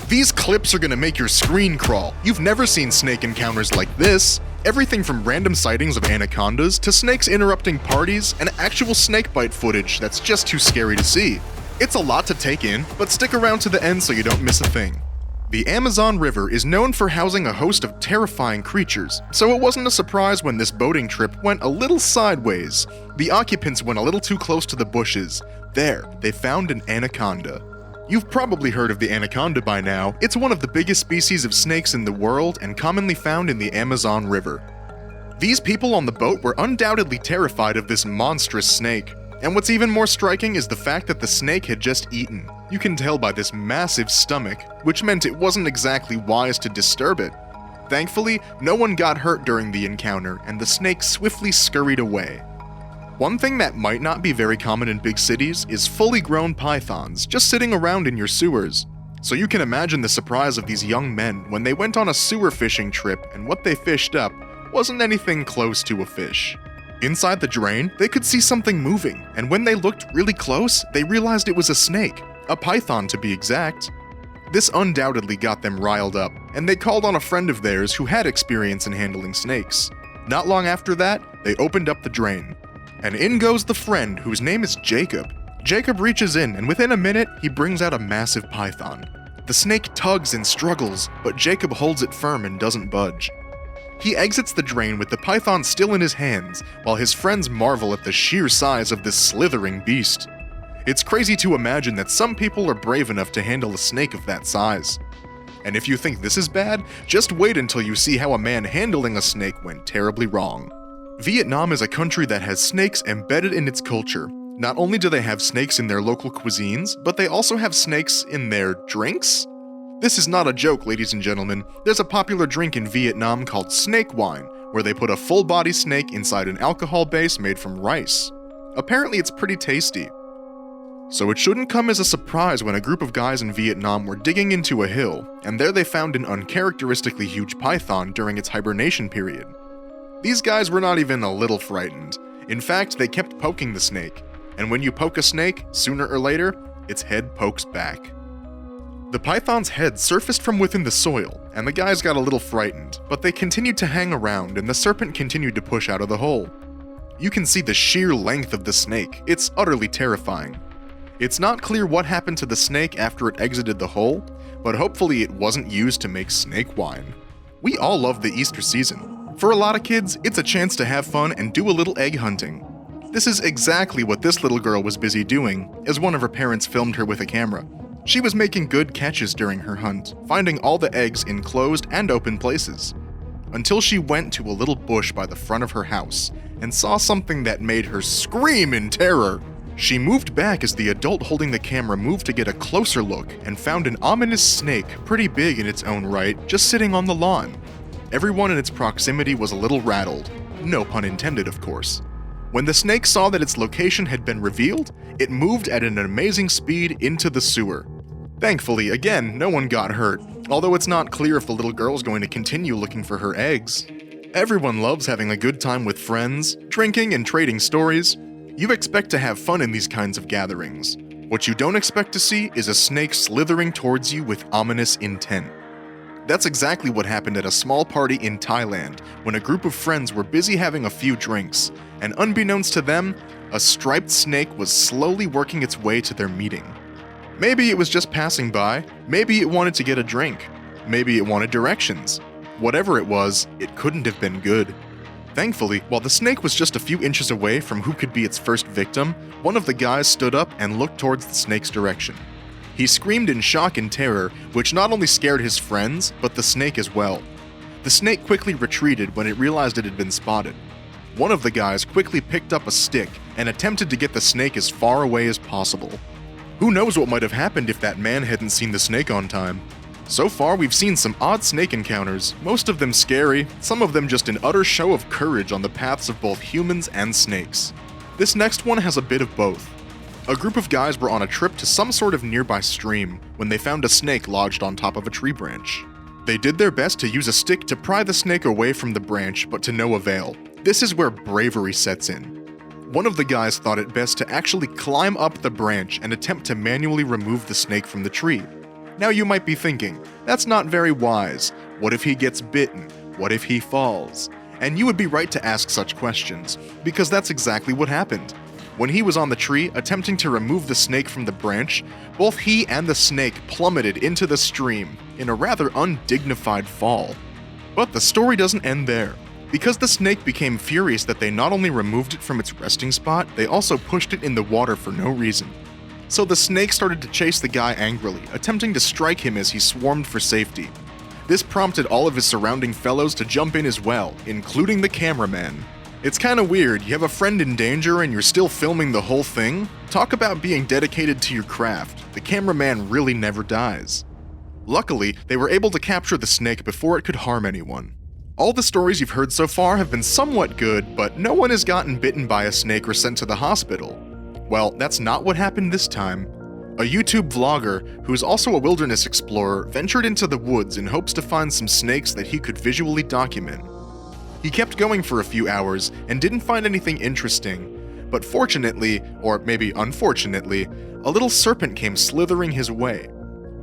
These clips are gonna make your screen crawl. You've never seen snake encounters like this. Everything from random sightings of anacondas to snakes interrupting parties and actual snakebite footage that's just too scary to see. It's a lot to take in, but stick around to the end so you don't miss a thing. The Amazon River is known for housing a host of terrifying creatures, so it wasn't a surprise when this boating trip went a little sideways. The occupants went a little too close to the bushes. There, they found an anaconda. You've probably heard of the anaconda by now. It's one of the biggest species of snakes in the world and commonly found in the Amazon River. These people on the boat were undoubtedly terrified of this monstrous snake. And what's even more striking is the fact that the snake had just eaten. You can tell by this massive stomach, which meant it wasn't exactly wise to disturb it. Thankfully, no one got hurt during the encounter, and the snake swiftly scurried away. One thing that might not be very common in big cities is fully grown pythons just sitting around in your sewers. So you can imagine the surprise of these young men when they went on a sewer fishing trip and what they fished up wasn't anything close to a fish. Inside the drain, they could see something moving, and when they looked really close, they realized it was a snake, a python to be exact. This undoubtedly got them riled up, and they called on a friend of theirs who had experience in handling snakes. Not long after that, they opened up the drain. And in goes the friend, whose name is Jacob. Jacob reaches in, and within a minute, he brings out a massive python. The snake tugs and struggles, but Jacob holds it firm and doesn't budge. He exits the drain with the python still in his hands, while his friends marvel at the sheer size of this slithering beast. It's crazy to imagine that some people are brave enough to handle a snake of that size. And if you think this is bad, just wait until you see how a man handling a snake went terribly wrong. Vietnam is a country that has snakes embedded in its culture. Not only do they have snakes in their local cuisines, but they also have snakes in their drinks? This is not a joke, ladies and gentlemen. There's a popular drink in Vietnam called snake wine, where they put a full-body snake inside an alcohol base made from rice. Apparently it's pretty tasty. So it shouldn't come as a surprise when a group of guys in Vietnam were digging into a hill, and there they found an uncharacteristically huge python during its hibernation period. These guys were not even a little frightened. In fact, they kept poking the snake, and when you poke a snake, sooner or later, its head pokes back. The python's head surfaced from within the soil, and the guys got a little frightened, but they continued to hang around and the serpent continued to push out of the hole. You can see the sheer length of the snake. It's utterly terrifying. It's not clear what happened to the snake after it exited the hole, but hopefully it wasn't used to make snake wine. We all love the Easter season. For a lot of kids, it's a chance to have fun and do a little egg hunting. This is exactly what this little girl was busy doing, as one of her parents filmed her with a camera. She was making good catches during her hunt, finding all the eggs in closed and open places, until she went to a little bush by the front of her house and saw something that made her scream in terror. She moved back as the adult holding the camera moved to get a closer look and found an ominous snake, pretty big in its own right, just sitting on the lawn. Everyone in its proximity was a little rattled. No pun intended, of course. When the snake saw that its location had been revealed, it moved at an amazing speed into the sewer. Thankfully, again, no one got hurt, although it's not clear if the little girl's going to continue looking for her eggs. Everyone loves having a good time with friends, drinking and trading stories. You expect to have fun in these kinds of gatherings. What you don't expect to see is a snake slithering towards you with ominous intent. That's exactly what happened at a small party in Thailand when a group of friends were busy having a few drinks, and unbeknownst to them, a striped snake was slowly working its way to their meeting. Maybe it was just passing by, maybe it wanted to get a drink, maybe it wanted directions. Whatever it was, it couldn't have been good. Thankfully, while the snake was just a few inches away from who could be its first victim, one of the guys stood up and looked towards the snake's direction. He screamed in shock and terror, which not only scared his friends, but the snake as well. The snake quickly retreated when it realized it had been spotted. One of the guys quickly picked up a stick and attempted to get the snake as far away as possible. Who knows what might have happened if that man hadn't seen the snake on time. So far, we've seen some odd snake encounters, most of them scary, some of them just an utter show of courage on the paths of both humans and snakes. This next one has a bit of both. A group of guys were on a trip to some sort of nearby stream when they found a snake lodged on top of a tree branch. They did their best to use a stick to pry the snake away from the branch, but to no avail. This is where bravery sets in. One of the guys thought it best to actually climb up the branch and attempt to manually remove the snake from the tree. Now you might be thinking, that's not very wise. What if he gets bitten? What if he falls? And you would be right to ask such questions, because that's exactly what happened. When he was on the tree, attempting to remove the snake from the branch, both he and the snake plummeted into the stream in a rather undignified fall. But the story doesn't end there. Because the snake became furious that they not only removed it from its resting spot, they also pushed it in the water for no reason. So the snake started to chase the guy angrily, attempting to strike him as he swarmed for safety. This prompted all of his surrounding fellows to jump in as well, including the cameraman. It's kinda weird, you have a friend in danger and you're still filming the whole thing? Talk about being dedicated to your craft. The cameraman really never dies. Luckily, they were able to capture the snake before it could harm anyone. All the stories you've heard so far have been somewhat good, but no one has gotten bitten by a snake or sent to the hospital. Well, that's not what happened this time. A YouTube vlogger, who is also a wilderness explorer, ventured into the woods in hopes to find some snakes that he could visually document. He kept going for a few hours and didn't find anything interesting, but fortunately, or maybe unfortunately, a little serpent came slithering his way.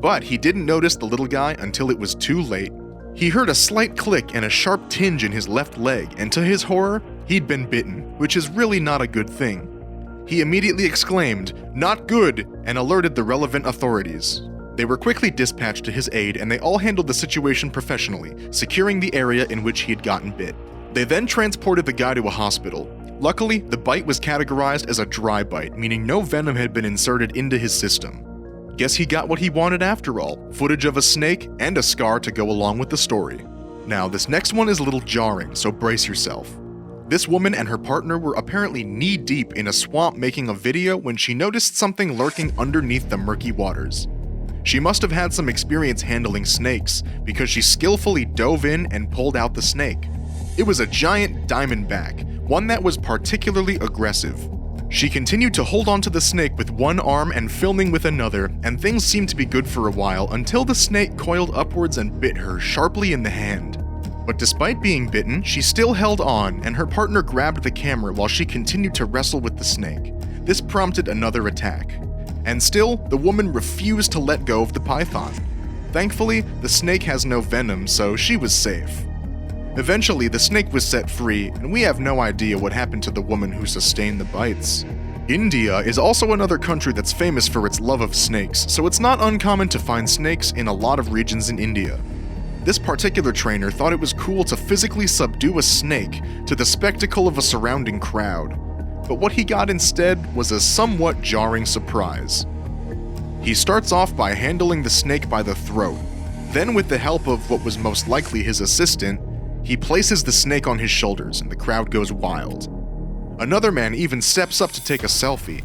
But he didn't notice the little guy until it was too late. He heard a slight click and a sharp tinge in his left leg, and to his horror, he'd been bitten, which is really not a good thing. He immediately exclaimed, "Not good," and alerted the relevant authorities. They were quickly dispatched to his aid and they all handled the situation professionally, securing the area in which he had gotten bit. They then transported the guy to a hospital. Luckily, the bite was categorized as a dry bite, meaning no venom had been inserted into his system. Guess he got what he wanted after all, footage of a snake and a scar to go along with the story. Now, this next one is a little jarring, so brace yourself. This woman and her partner were apparently knee-deep in a swamp making a video when she noticed something lurking underneath the murky waters. She must have had some experience handling snakes, because she skillfully dove in and pulled out the snake. It was a giant diamondback, one that was particularly aggressive. She continued to hold onto the snake with one arm and filming with another, and things seemed to be good for a while until the snake coiled upwards and bit her sharply in the hand. But despite being bitten, she still held on, and her partner grabbed the camera while she continued to wrestle with the snake. This prompted another attack. And still, the woman refused to let go of the python. Thankfully, the snake has no venom, so she was safe. Eventually, the snake was set free, and we have no idea what happened to the woman who sustained the bites. India is also another country that's famous for its love of snakes, so it's not uncommon to find snakes in a lot of regions in India. This particular trainer thought it was cool to physically subdue a snake to the spectacle of a surrounding crowd, but what he got instead was a somewhat jarring surprise. He starts off by handling the snake by the throat. Then, with the help of what was most likely his assistant, he places the snake on his shoulders and the crowd goes wild. Another man even steps up to take a selfie.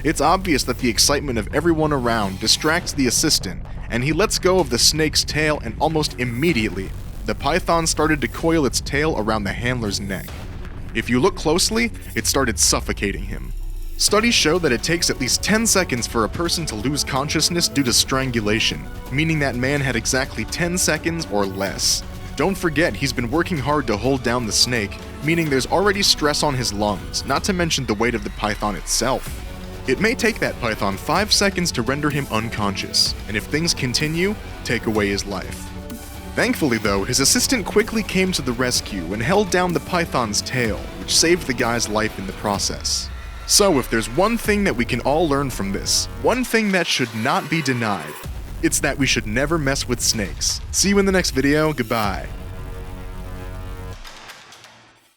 It's obvious that the excitement of everyone around distracts the assistant, and he lets go of the snake's tail, and almost immediately, the python started to coil its tail around the handler's neck. If you look closely, it started suffocating him. Studies show that it takes at least 10 seconds for a person to lose consciousness due to strangulation, meaning that man had exactly 10 seconds or less. Don't forget, he's been working hard to hold down the snake, meaning there's already stress on his lungs, not to mention the weight of the python itself. It may take that python 5 seconds to render him unconscious, and if things continue, take away his life. Thankfully though, his assistant quickly came to the rescue and held down the python's tail, which saved the guy's life in the process. So if there's one thing that we can all learn from this, one thing that should not be denied, it's that we should never mess with snakes. See you in the next video, goodbye.